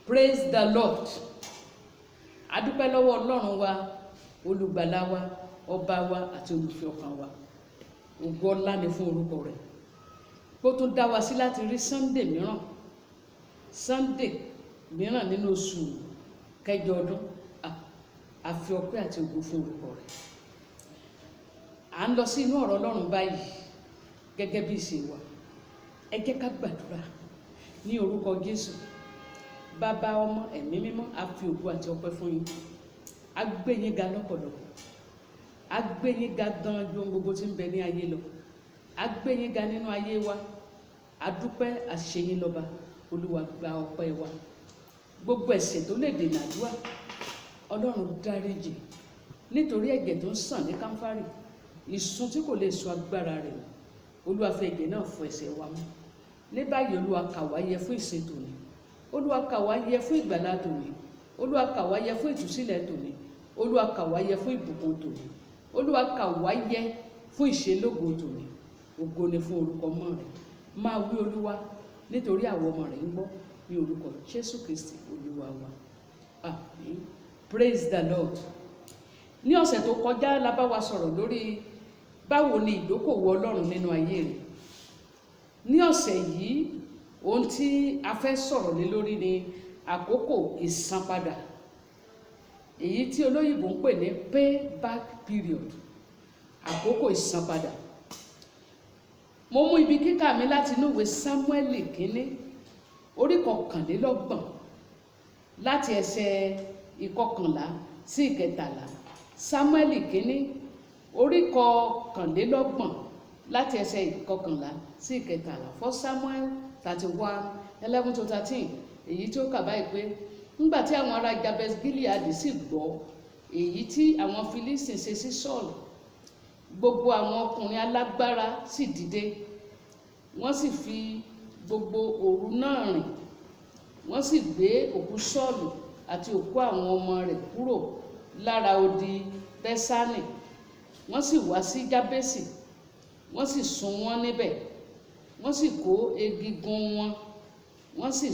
Praise the Lord. Adúpẹ́ lọ́wọ́ Ọlọ́run wa, olùgbàlà wa, ọba wa àti olùfẹ́ ọkàn wa. Ògo ọlá ni fún orúkọ rẹ̀. Bó tún dá wa sí láti rí Sunday mìíràn nínú oṣù kẹjọ ọdún. A fi ọpẹ́ àti ògo fún orúkọ rẹ̀. À ń lọ sí inú ọ̀rọ̀ Ọlọ́run báyìí gẹ́gẹ́ bí ìṣe wa. Ẹ jẹ́ ká gbàdúrà ní orúkọ Jésù. Bàbá, ọmọ, ẹ̀mí mímọ́, a fi ògo àti ọpẹ́ fún yín. A gbé yín ga lọ́pọ̀lọpọ̀. A gbé yín ga gan ju ohun gbogbo tí ń bẹ ní ayé lọ. A gbé yín ga nínú ayé wa. A dúpẹ́ àṣẹ yín lọ́ba. Olúwa gba ọpẹ́ wa. Gbogbo ẹ̀ṣẹ̀ tó lè dènà àdúrà, Ọlọ́run dáríjì nítorí ẹ̀jẹ̀ tó ń sàn ní Kámfárì, ìsun tí kò lè sọ agbára rẹ̀. Olúwa fi ẹ̀jẹ̀ náà fọ ẹ̀ṣẹ̀ wa mọ́. Ní báyìí Olúwa kà wá yẹ fún ìsìn tòní. Olúwa kà wá yẹ fún ìgbàlà tòní. Olúwa kà wá yẹ fún ìtúsílẹ̀ tòní. Olúwa kà wá yẹ fún ìbùkún tòní. Olúwa kà wá yẹ fún ìṣelógo tòní. Ògo ni fún orúkọ mọ́ rẹ̀. Máa wí Olúwa nítorí àwọn ọmọ rẹ̀ ń gbọ́ ní orúkọ Jésù Kristi Olúwa wa. Àmín. Praise the Lord. Ní ọ̀sẹ̀ tó kọjá la bá wa sọ̀rọ̀ lórí báwo ni ìdókòwò Ọlọ́run nínú ayé rẹ̀. Ní ọ̀sẹ̀ yìí ohun tí a fẹ́ sọ̀rọ̀ lé lórí ni àkókò ìsanpadà, èyí tí olóyìnbó ń pè ní payback period. Àkókò ìsanpadà. Mo mú ibi kíkà mi láti inú ìwé Sámúẹ́lì kínní orí 21 láti ẹsẹ̀ 11 sí 13. Sámúẹ́lì kínní orí 21 láti ẹsẹ̀ 11 sí 13. First Samuel 31:11-13. Èyí tí ó kà báyìí pé nígbà tí àwọn ará Jabes Gilead sì gbọ́ èyí tí àwọn Fílístì ṣe sí Sọ́ọ̀lù, gbogbo àwọn ọkùnrin alágbára sì dìde, wọ́n sì fi gbogbo òru náà rìn. Wọ́n sì gbé òkú Sọ́ọ̀lù àti òkú àwọn ọmọ rẹ̀ kúrò lára odi Bẹ́sánì. Wọ́n sì wá sí Jábésì, wọ́n sì sun wọ́n níbẹ̀. Wọ́n sì kó egungun wọn, wọ́n sì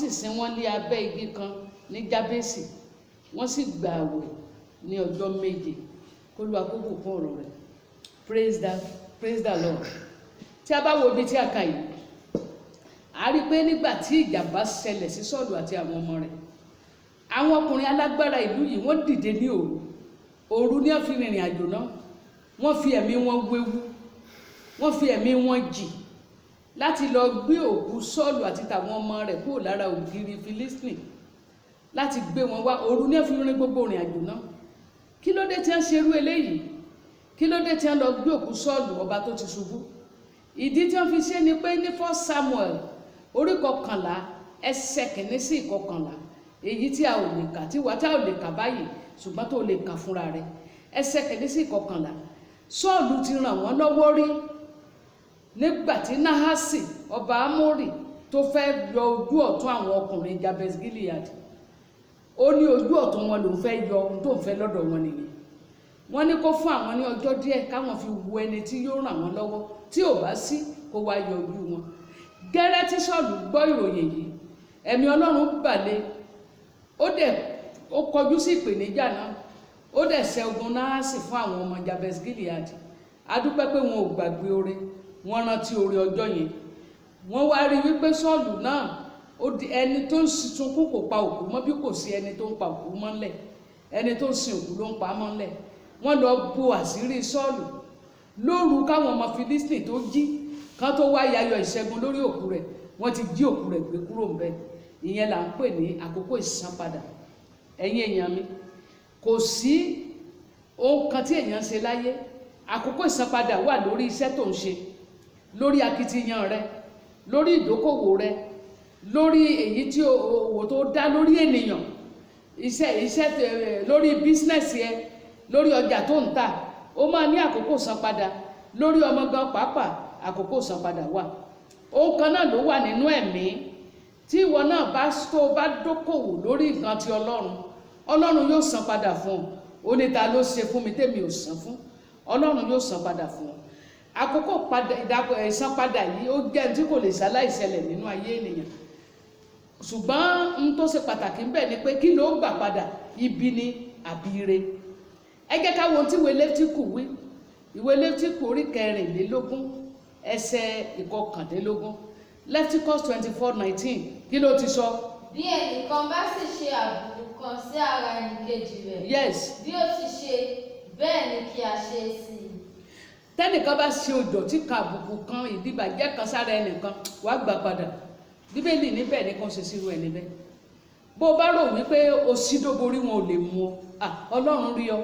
sin wọ́n lé abẹ́ igi kan ní Jábésì. Wọ́n sì gbààwẹ̀ ní ọjọ́ 7. Olúwa kó bùkún ọ̀rọ̀ rẹ̀. Praise the Lord. Tí a bá wo ibi tí a kà yìí, a rí pé nígbà tí ìjàmbá ṣẹlẹ̀ sí Sọ́ọ̀lù àti àwọn ọmọ rẹ̀, àwọn ọkùnrin alágbára ìlú yìí wọ́n dìde ní òru ní wọ́n fi rìnrìn àjò náà. Wọ́n fi ẹ̀mí wọn wéwu, wọ́n fi ẹ̀mí wọn jì láti lọ gbé òkú Sọ́ọ̀lù àti tàwọn ọmọ rẹ̀ kúrò lára ògiri Fílístì, láti gbé wọn wá. Òru ní wọ́n fi rìn gbogbo ìrìn àjò náà. Kí ló dé tí wọ́n ṣerú eléyìí? Kí ló dé tí wọ́n lọ gbé òkú Sọ́ọ̀lù ọba tó ti ṣubú? Ìdí tí wọ́n fi ṣe ni pé ní First Samuel orí 11 ẹsẹ̀ 1 sí 11, èyí tí a ò lè kà, tí a ò lè kà báyìí ṣùgbọ́n tó lè kà fúnra rẹ̀. Ẹsẹ̀ 1 sí 11. Sọ́ọ̀lù ti ràn wọ́n lọ́wọ́ rí nígbà tí Nahasi ọba Amórì tó fẹ́ yọ ojú ọ̀tún àwọn ọkùnrin Jabes Gilead. Ó ní ojú ọ̀tún wọn lòún fẹ́ yọ, ohun tó ń fẹ́ lọ́dọ̀ wọn nìyẹn. Wọ́n ní kó fún àwọn ní ọjọ́ díẹ̀ káwọn fi wo ẹni tí yóò ràn wọ́n lọ́wọ́, tí ò bá sí kó wá yọ ojú wọn. Gẹ́rẹ́ tí Sọ́ọ̀lù gbọ́ ìròyìn yìí, ẹ̀mí Ọlọ́run bà lé. Ó kọjú sí ìpèníjà náà. Ó dẹ̀ ṣẹ́ ogun Nahasi fún àwọn ọmọ Jabes Gilead. A dúpẹ́ pé wọn ò gbàgbé oore, wọ́n rántí oore ọjọ́ yẹn. Wọ́n wá rí wípé Sọ́ọ̀lù náà ó di ẹni tó ń sunkún kò pa òkú mọ́ bí kò sí ẹni tó ń pa òkú mọ́lẹ̀. Ẹni tó ń sin òkú ló ń pa mọ́lẹ̀. Wọ́n lọ bo àṣírí Sọ́ọ̀lù lóru káwọn ọmọ Fílístì tó jí kán tó wá yayọ̀ ìṣẹ́gun lórí òkú rẹ̀. Wọ́n ti jí òkú rẹ̀ gbé kúrò ńbẹ̀. Ìyẹn là ń pè ní àkókò ìsanpadà. Ẹ̀yin èèyàn mi, kò sí ohun kan tí èèyàn ṣe láyé. Àkókò ìsanpadà wà lórí iṣẹ́ tó ń ṣe, lórí akitiyan rẹ, lórí ìdókòwò rẹ, lórí èyí tí òwò tó dá lórí ènìyàn, iṣẹ́ lórí bísínẹ́sì ẹ, lórí ọjà tó ń tà. Ó máa ní àkókò ìsanpadà. Lórí ọmọ gan pàápàá àkókò ìsanpadà wà. Ohun kan náà ló wà nínú ẹ̀mí. Tí ìwọ náà bá dókòwò lórí nǹkan ti Ọlọ́run yóò san padà fún ọ. Ó ní ta ló ṣe fún mi tèmi ò san fún? Ọlọ́run yóò san padà fún ọ. Àkókò ìsanpadà yìí ó jẹ́ tí kò lè ṣaláìṣẹlẹ̀ nínú ayé ènìyàn. ṣùgbọ́n n tó ṣe pàtàkì ń bẹ ni pé kí ló gbà padà, ibi ni àbí ire. Ẹ jẹ́ ká wo ohun tí ìwé Léfítíkù wí. Ìwé Léfítíkù orí 24 ẹsẹ̀ 21. Leviticus 24:19 kí ló ti sọ? Bí ẹnìkan bá sì ṣe àbùkù kan sí ara ẹnìkejì rẹ̀, yes, bí ó ti ṣe bẹ́ẹ̀ ni kí a ṣe sí i. Tẹ́nìkan bá ṣe ìdọ̀tí kan, àbùkù kan, ìdíbàjẹ́ kan sára ẹnìkan, wàá gbà padà. Bíbélì níbẹ̀ ní kan ṣe sírú ẹni bẹ́ẹ̀. Bó o bá rò wípé o sídóborí wọn ò lè mú ọ, Ọlọ́run rí ọ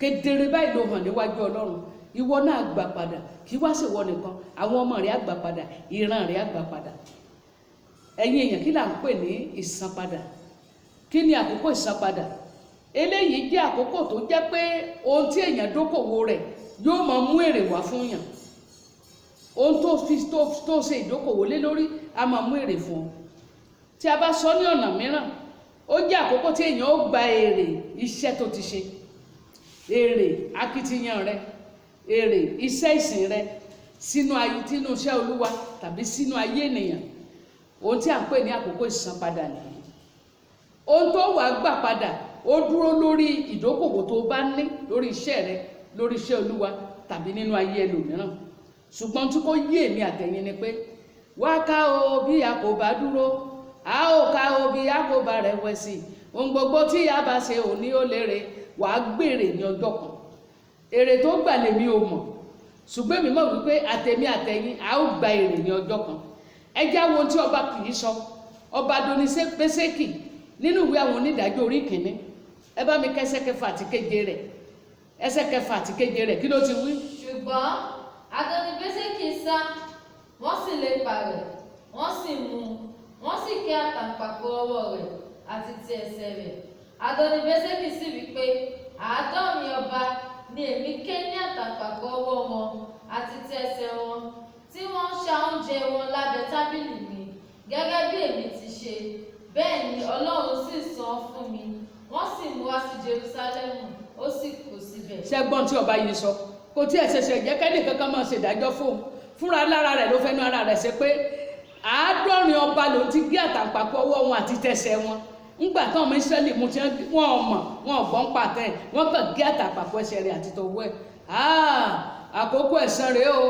kedere báyìí ló hàn níwájú Ọlọ́run. Ìwọ náà gbà padà, kí wá ṣèwọ nìkan, àwọn ọmọ rẹ̀ á gbà padà, ìran rẹ̀ á gbà padà. Ẹ̀yin èèyàn, kí là ń pè ní ìsanpadà? Kí ni àkókò ìsanpadà? Eléyìí jẹ́ àkókò tó jẹ́ pé ohun tí èèyàn dókòwò rẹ̀ yóò máa mú èrè wá fún yàn. Ohun tó ṣe ìdókòwò lé lórí á máa mú èrè fún ọ. Tí a bá sọ ní ọ̀nà mìíràn, ó jẹ́ àkókò tí èèyàn ó gba èrè iṣẹ́ tó ti ṣe, èrè akitiyan rẹ, èrè iṣẹ́ ìsìn rẹ sínú iṣẹ́ Olúwa tàbí sínú ayé ènìyàn. Ohun tí à ń pè ní àkókò ìsanpadà nìyí. Ohun tó wàá gbà padà ó dúró lórí ìdókòwò tó bá ní lórí iṣẹ́ rẹ, lórí iṣẹ́ Olúwa tàbí nínú ayé ẹlòmíràn. Ṣùgbọ́n tí kò yé èmi àtẹ̀yin ni pé wá ká o bí a kò bá dúró, a ó ká o bí a kò bá rẹ̀wẹ̀sì. Ohun gbogbo tí a bá ṣe òní ó lérè, wàá gbèrè ní ọjọ́ kan. Èrè tó gbà lèmi ò mọ̀, ṣùgbọ́n èmi mọ̀ wípé àtẹ̀mí àtẹ̀yin a ó gba èrè ní ọjọ́ kan. Ẹ já wo ohun tí ọba kì í sọ. Ọba Adoni-Béṣekì nínú ìwé àwọn onídàájọ́ orí 1, ẹ bá mi kẹ́sẹ̀ 6 àti 7 rẹ̀. Ẹsẹ̀ 6 àti 7 rẹ̀ kí ló ti wí? Ṣùgbọ́n Adoni-Béṣekì sá, wọ́n sì lépa rẹ̀, wọ́n sì mú un, wọ́n sì ké àtàǹpàkò ọwọ́ rẹ̀ àti ti ẹsẹ̀ rẹ̀. Adoni-Béṣekì sì wí pé 70 ọba ni èmi ké ní àtàǹpàkò ọwọ́ wọn àti ti ẹsẹ̀ wọn, tí wọ́n ṣa oúnjẹ wọn lábẹ́ tábìlì mi, gẹ́gẹ́ bí èmi ti ṣe, bẹ́ẹ̀ ni Ọlọ́run sì san fún mi. Wọ́n sì mú wá sí Jerúsálẹ́mù, ó sì kú síbẹ̀. Ṣẹ́gbọ́n tí ọba yìí sọ, kò tí ẹ̀ ṣẹ̀ṣẹ̀ jẹ́ kẹ́ni kankan máa ṣèdájọ́ fóun. Fúnra lára rẹ̀ ló fẹ́nu ara rẹ̀ ṣe pé 70 ọba ló ti gé àtàǹpàkò ọwọ́ wọn àti tẹsẹ̀ wọn. Ńgbà tán ọmọ Ísírẹ́lì mú tí wọ́n mọ̀, wọ́n gbọ́n pàtẹ́, wọ́n kàn gé àtàǹpàkò ẹsẹ̀ rẹ̀ àti tọwọ́ ẹ̀. Àkókò ẹ̀san rèé o,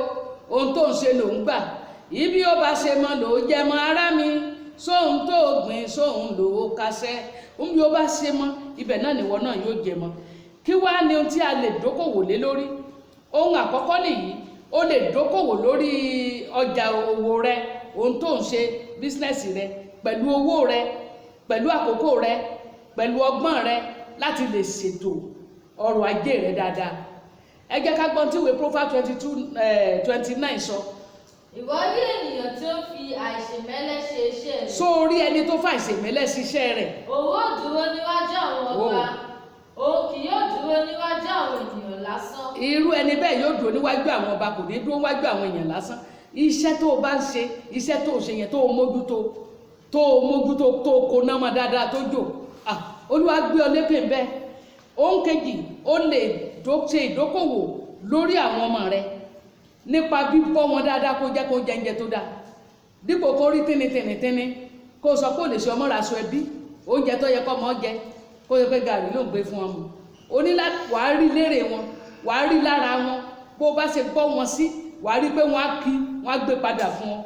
ohun tó ń ṣe ló ń gbà. Ibi ó bá ṣe mọ́ ló jẹ mọ́ ará mi, sóhun tó gbìn sóhun ló kásẹ̀. Bí ó bá ṣe mọ́, ibẹ̀ náà nìwọ náà yóò jẹ mọ́. Kí wá ni ohun tí a lè dókòwò lé lórí? Ohun àkọ́kọ́ nìyí, o lè dókòwò lórí ọjà òwò rẹ, ohun tó ń ṣe bísínẹ́sì rẹ, pẹ̀lú owó rẹ, pẹ̀lú àkókò rẹ, pẹ̀lú ọgbọ́n rẹ láti lè ṣètò ọrọ̀ ajé rẹ dáadáa. Ẹ jẹ́ ká gbọ́n tí ìwé Proverbs 22:29 sọ. Ìwọ rí ènìyàn tí ó fi àìṣèmẹ́lẹ́ ṣe iṣẹ́ rẹ̀. Sórí ẹni tó fa àìṣèmẹ́lẹ́ ṣiṣẹ́ rẹ̀. Òun ó dúró níwájú àwọn ọba, òun kì yóò dúró níwájú àwọn ènìyàn lásán. Irú ẹni bẹ́ẹ̀ yóò dúró níwájú àwọn ọba, kò ní dúró níwájú àwọn èèyàn lásán. Iṣẹ́ tó o bá ń ṣe, iṣẹ́ tó o ṣe yẹn tó o mójútó tó o kó náà mọ́ dáadáa tó jò. Olúwa gbé ọ lépè ń bẹ́ẹ̀. Ohun kejì, o lè ṣe ìdókòwò lórí àwọn ọmọ rẹ nípa bíbọ́ wọn dáadáa kó jẹ́ kó jẹ́ńjẹ tó dáa. Dípò kó rí tínítínítínní kó sọ pé ò lè ṣe ọmọ raṣọ ẹbí, oúnjẹ tó yẹ kó ọmọ jẹ kó yẹ pé gàrí ló ń gbé fún ọmọ. O ní láti wàá rí lérè wọn, wàá rí lára wọn, bó bá ṣe gbọ́ wọn sí, wàá rí pé wọ́n á kí, wọ́n á gbé padà fún ọ.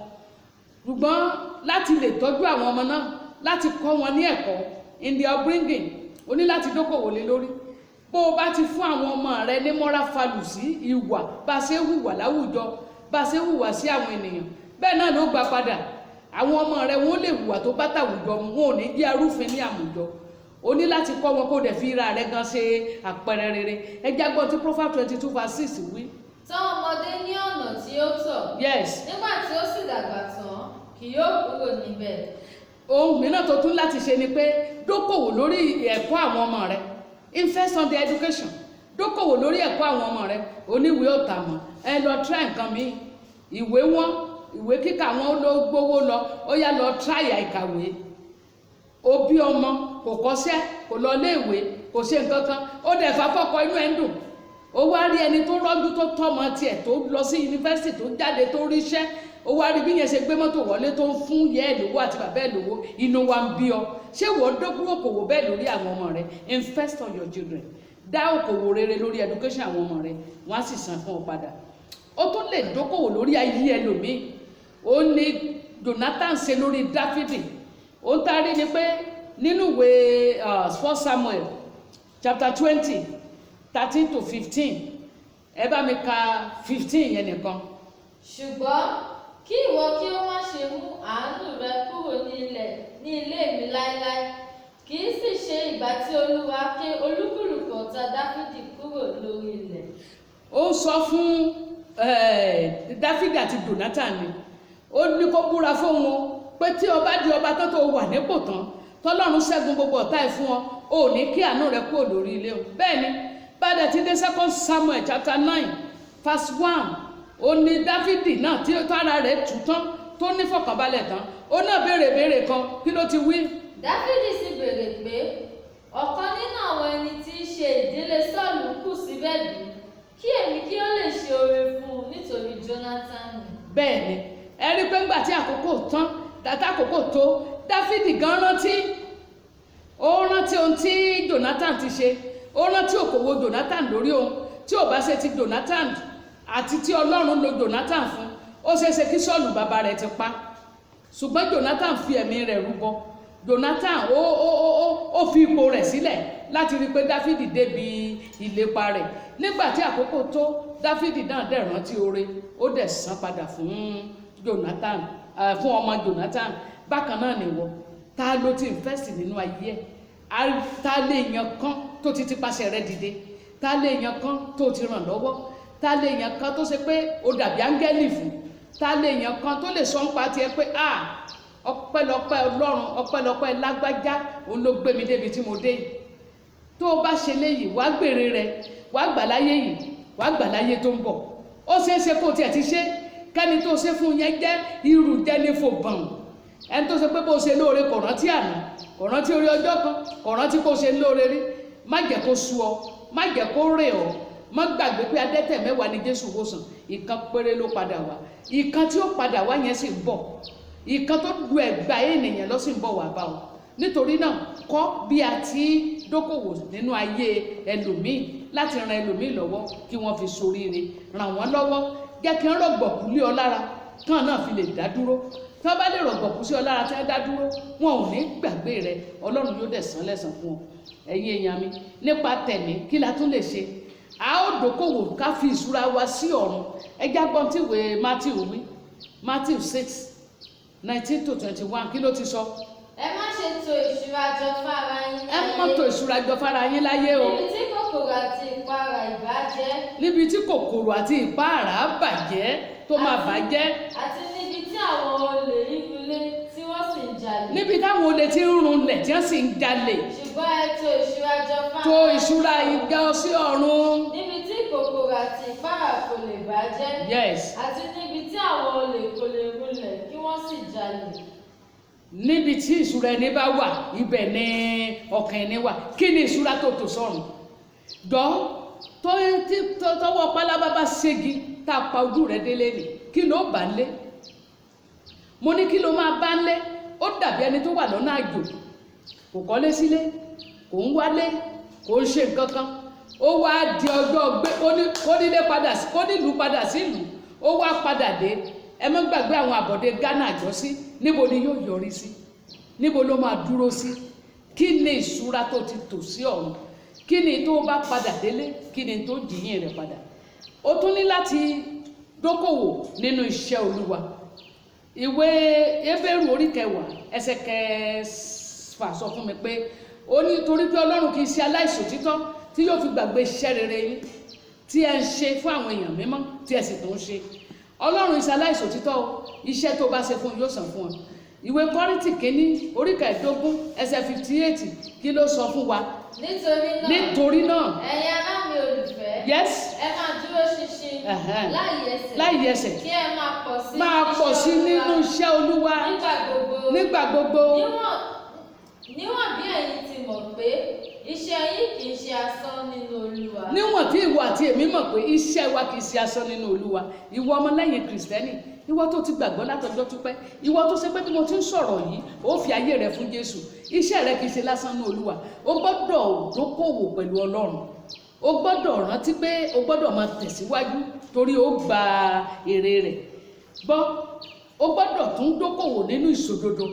Ṣùgbọ́n láti lè tọ́jú àwọn ọmọ náà, láti kọ́ wọn ní ẹ̀kọ́ in their upbringing, o ní láti dókòwò lé lórí. Bó o bá ti fún àwọn ọmọ rẹ ní moral value sí ìwà, bá ṣe hùwà láwùjọ, bá ṣe hùwà sí àwọn ènìyàn, bẹ́ẹ̀ náà ló gbà padà. Àwọn ọmọ rẹ wọ́n lè hùwà tó bá tàwùjọ mu, wọn ò ní jẹ́ arúfin ní àwùjọ. O ní láti kọ́ wọn kó dẹ̀ fi ra rẹ gan ṣe àpẹẹrẹ rere. Ẹ jágbọ́n tí Proverbs 22:6 wí. Tọ́ ọmọdé ní ọ̀nà tí ó tọ́. Yes. Nígbà tí ó sì dàgbà tán, kì yóò kúrò níbẹ̀. Ohun mìíràn tó tún láti ṣe ni pé dókòwò lórí ẹ̀kọ́ àwọn ọmọ rẹ. Invest on their education. Dókòwò lórí ẹ̀kọ́ àwọn ọmọ rẹ. Oníwèé ò tà mọ́, ẹ lọ try nǹkan mi. Ìwé wọn, ìwé kíkà wọn ló gbówó lọ, ó yá lọ try àìkàwé. Òbí ọmọ kò kọ́ṣẹ́, kò lọ léèwé, kò ṣe nǹkan kan, ó dẹ̀ fà fọ́kọ inú ẹ̀ ń dùn. Ó wá rí ẹni tó rọ́jú tó tọ́mọ tiẹ̀ tó lọ sí yunifásitì tó jáde tó ríṣẹ́, ó wá rí bí yẹn ṣe gbé mọ́tò wọlé tó ń fún yẹ́ ẹ̀ lówó àti bàbá ẹ̀ lówó inú wa ń bí ọ ṣé wọ́n dókòwò okòwò bẹ́ẹ̀ lórí àwọn ọmọ rẹ? Invest on your children. Dá okòwò rere lórí education àwọn ọmọ rẹ, wọ́n á sì san fún ọ padà. Ó tún lè dókòwò lórí ayé ẹlòmíì. Ó ní Jonathan ṣe lórí Dáfídì. Ó ń tarí ni pé nínú ìwé 1 Samuel chapter 20 13 to 15 ẹ bá mi ka 15 yẹn nìkan. ṣùgbọ́n kí ìwọ kí ó má ṣe mú àánú rẹ kúrò ní ilé mi láéláé, kì í sì ṣe ìgbà tí Olúwa ké olúkúlùkù ọ̀tá Dáfídì kúrò lórí ilẹ̀. Ó sọ fún Dáfídì àti Jonathan ni ó ní kó búra fún wọn pé tí ọba di ọba tó wà nípò tán tọ́lọ́run ṣẹ́gun gbogbo ọ̀tá ẹ̀ fún wọn, ò ní kí àánú rẹ kúrò lórí ilé o. Bẹ́ẹ̀ ni bàdà tí dé 2 Samuel chapter 9 verse 1 ó ní Dáfídì náà tí ara rẹ̀ tù tán tó ní fọkànbalẹ̀ tán, ó náà béèrè kan, kí ló ti wí? Dáfídì sì béèrè pé ọ̀kan nínú àwọn ẹni tí í ṣe ìdílé Sọ́ọ̀lù kù síbẹ̀ bí, kí èmi kí ó lè ṣe oore fún un nítorí Jónátánì. Bẹ́ẹ̀ ni ẹ rí pé ńgbà tí àkókò tán tàtà àkókò tó, Dáfídì gan rántí ohun tí Jonathan ti ṣe, ó rántí òkòwò Jonathan lórí ohun tí ò bá ṣe ti Jonathan àti tí Ọlọ́run lo Jonathan fún, ó ṣeéṣe kí Sọ́ọ̀lù bàbá rẹ̀ ti pa, ṣùgbọ́n Jonathan fi ẹ̀mí rẹ̀ rúbọ. Jonathan ó fi ipò rẹ̀ sílẹ̀ láti rí pé Dáfídì débi ìlépa rẹ̀. Nígbà tí àkókò tó, Dáfídì náà dẹ̀ rántí oore, ó dẹ̀ san padà fún Jonathan, fún ọmọ Jonathan. Bákan náà nìwọ, ta ló ti invest nínú ayé ẹ̀? Ta lè yan kan tó ti tipasẹ̀ rẹ̀ dìde? Ta lè yan kan tó ti ràn lọ́wọ́? Ta lè yan kan tó ṣe pé ó dàbí áńgẹ́lì fún? Ta lè yan kan tó lè sọ ń pa tiẹ̀ pé ọpẹ́lọpẹ́ Ọlọ́run, ọpẹ́lọpẹ́ lágbájá, òun ló gbé mi débi tí mo dé yìí. Tó o bá ṣe léyìí, wàá gbèrè rẹ̀, wàá gbà láyé yìí, wàá gbà láyé tó ń bọ̀. Ó ṣeéṣe kó o tiẹ̀ ti ṣe kẹ́ni tó ṣe fún yẹn jẹ́ irú jẹ́nífò bọ̀n. Ẹni tó ṣe pé bó ṣe lóore kò rántí àná, kò rántí orí ọjọ́ kan, kò rántí kó ṣe lóore rí. Má jẹ́ kó sú ọ, má jẹ́ kó rè ọ, má gbàgbé pé adẹ́tẹ̀ 10 ni Jésù wòsàn, ìkan péré ló padà wá. Ìkan tí ó padà wá yẹn sì ń bọ̀, ìkan tó du ẹ̀gbà ènìyàn lọ sí ń bọ̀ wá bá ọ. Nítorí náà kọ́ bí a ti dókòwò nínú ayé ẹlòmíì láti ran ẹlòmíì lọ́wọ́ kí wọ́n fi ṣoríire. Ràn wọ́n lọ́wọ́, jẹ́ kí wọ́n rọ̀gbọ̀kú lé ọ lára kán náà fi lè dá dúró. Tí wọ́n bá lè rọ̀gbọ̀kú sí ọ lára tí wọ́n dá dúró, wọn ò ní gbàgbé rẹ, Ọlọ́run yóò dẹ̀ san lẹ́san fún ọ. Ẹ̀yin èèyàn mi, nípa tẹ̀mí kí la tún lè ṣe? A ó dókòwò ká fi ìṣúra wa sí ọ̀run. Ẹ jágbọ́n tí ìwé Matthew wí, Matthew 6:19 to 21, kí ló ti sọ? Ẹ má ṣe tò ìṣúra jọ fára yín láyé. Ẹ má tò ìṣúra jọ fára yín láyé o. Níbi tí kòkòrò àti ìpara ìbàjẹ́. Níbi tí kòkòrò àti ìpara bàjẹ́ tó máa bàjẹ́. Àti níbi tí àwọn olè ìrúlé tí wọ́n sì ń jalè. Níbi táwọn olè ti ń runlẹ̀ tí wọ́n sì ń jalè. Ṣùgbọ́n ẹ tò ìṣúra jọ fára. Tò ìṣúra ìjọ sí ọ̀run. Níbi tí kòkòrò àti ìpara kò lè bàjẹ́. Yes. Àti níbi tí àwọn olè kò lè runlẹ̀ kí wọ́n sì jalè. Níbi tí ìṣúra ẹni bá wà, ibẹ̀ ni ọkàn ẹni wà. Kí ni ìṣúra tó tò sọ́run? Tọ́wọ́ pálábá bá ségi tá a pa ojú rẹ̀ délé ni, kí ló bá ń lé? Mo ní kí ló máa bá ń lé? Ó dàbí ẹni tó wà lọ́nà àjò, kò kọ́lé sílé, kò ń wálé, kò ń ṣe nǹkan kan. Ó wá di ọjọ́ gbé kó nílùú padà sílùú, ó wá padà dé. Ẹ má gbàgbé àwọn àbọ̀dé Ghana àjọsí, níbo ni yóò yọrí sí? Níbo ló máa dúró sí? Kí ni ìṣúra tó ti tò sí ọ̀run? Kí ni tó bá padà délé? Kí ni tó jìyìn rẹ̀ padà? Ó tún ní láti dókòwò nínú iṣẹ́ Olúwa. Ìwé Hébérù orí 10 ẹsẹ̀ 6 sọ fún mi pé ó ní torí pé Ọlọ́run kì í ṣe aláìṣòtítọ́ tí yóò fi gbàgbé iṣẹ́ rere yín tí ẹ ń ṣe fún àwọn èèyàn mímọ́ tí ẹ sì tó ń ṣe. Ọlọ́run ìṣe aláìṣòtítọ́ o, iṣẹ́ tó bá ṣe fún yóò san fún ọ. Ìwé Kọ́ríńtì kínní orí 15 ẹsẹ̀ 58 kí ló sọ fún wa? Nítorí náà ẹ̀yin ará mi olùfẹ́. Yes. Ẹ máa dúró ṣinṣin láì yẹsẹ̀. Kí ẹ máa pọ̀ sí nínú iṣẹ́ Olúwa nígbà gbogbo. Níwọ̀n bí ẹ̀yin ti mọ̀ pé iṣẹ́ yín kì í ṣe asán nínú Olúwa. Níwọ̀n tí ìwọ àti èmi mọ̀ pé iṣẹ́ wa kì í ṣe asán nínú Olúwa. Ìwọ ọmọlẹ́yìn Kìrìsìtẹ́nì, ìwọ tó ti gbàgbọ́ látọjọ́ tó pẹ́, ìwọ tó ṣe pé bí mo ti ń sọ̀rọ̀ yìí ó fi ayé rẹ fún Jésù, iṣẹ́ rẹ kì í ṣe lásán ní Olúwa, o gbọ́dọ̀ dókòwò pẹ̀lú Ọlọ́run, o gbọ́dọ̀ rántí pé o gbọ́dọ̀ máa tẹ̀síwájú torí ó gba èrè rẹ̀ gbọ́, o gbọ́dọ̀ tún dókòwò nínú ìṣòdodo,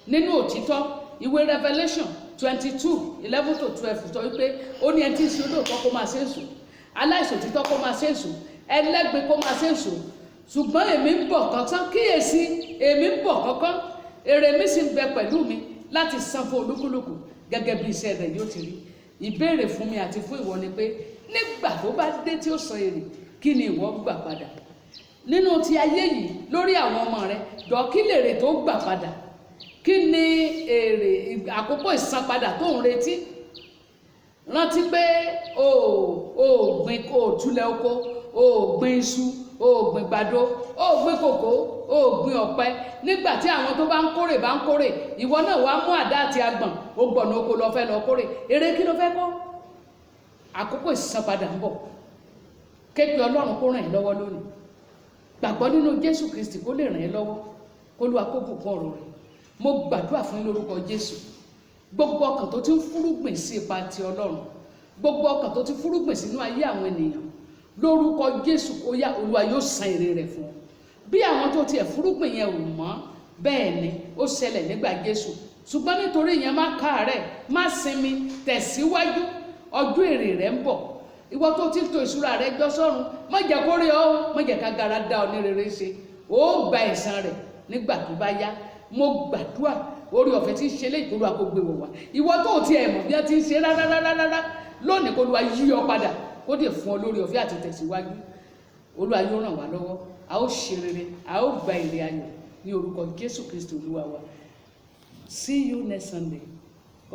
nínú òtítọ́. Ìwé Revelation 22:11-12 sọ wípé ó ní ẹni tí ń ṣe olóòótọ́ kó máa ṣe èso, aláìṣòtítọ́ kó máa ṣe èso, ẹlẹ́gbẹ́ kó máa ṣe èso, ṣùgbọ́n èmi ń bọ̀ kánkán, kíyèsí èmi ń bọ̀ kánkán, èrè mi sì ń bẹ pẹ̀lú mi láti san fún olúkúlùkù gẹ́gẹ́ bí iṣẹ́ rẹ̀ yóò ti rí. Ìbéèrè fún mi àti fún ìwọ ni pé nígbà tó bá dé tí ó san èrè, kí ni ìwọ gbà padà nínú ti ayé yìí lórí àwọn ọmọ rẹ? Jọ̀ọ́ kí lèrè tó gbà padà? Kí ni èrè àkókò ìsanpadà tó ń retí? Rántí pé o gbìn kó túlẹ̀ oko, o gbìn iṣu, o gbìn gbàdo, o gbìn kòkó, o gbìn ọ̀pẹ. Nígbà tí àwọn tó bá ń kórè, ìwọ náà wàá mú àdá àti agbọ̀n, o gbọ̀nà oko lọ fẹ́ lọ kórè. Èrè kí ló fẹ́ kó? Àkókò ìsanpadà ń bọ̀. Képe Ọlọ́run kó ràn ẹ́ lọ́wọ́ lónìí. Gbàgbọ́ nínú Jésù Kristi kó lè ràn ẹ́ lọ́wọ́, kó Olúwa kó bùkún ọ̀rọ̀ rẹ̀. Mo gbàdúrà fún yín lórúkọ Jésù. Gbogbo ọkàn tó ti ń fúrúgbìn sí ipa ti Ọlọ́run, gbogbo ọkàn tó ti fúrúgbìn sínú ayé àwọn ènìyàn, lórúkọ Jésù ó yá, Olúwa yóò san èrè rẹ̀ fún ọ. Bí àwọn tó tiẹ̀ fúrúgbìn yẹn ò mọ̀, bẹ́ẹ̀ ni ó ṣẹlẹ̀ nígbà Jésù, ṣùgbọ́n nítorí ìyẹn má káàárẹ̀, má sinmi, tẹ̀síwájú, ọjọ́ èrè rẹ̀ ń bọ̀. Ìwọ tó ti ń tò ìṣúra rẹ̀ jọ sọ́run, má jẹ́ kó rí ọ, má jẹ́ ká gara dá ọ ní rere ṣe, ó gba ẹ̀san rẹ̀ nígbà tó bá yá. Mo gbàdúrà orí ọ̀fẹ́ tí ń ṣe léyìí, Olúwa kó gbé wọ̀ wá. Ìwọ tó ti ẹ̀ mọ̀ bí wọ́n ti ń ṣe rárá lónìí, kó Olúwa yí ọ padà, kó dè fún ọ lórí ọ̀fẹ́ àti tẹ̀síwájú. Olúwa yóò ràn wá lọ́wọ́, a ó ṣe rere, a ó gba èrè ayọ̀ ní orúkọ Jésù Kristi Olúwa wa. See you next Sunday.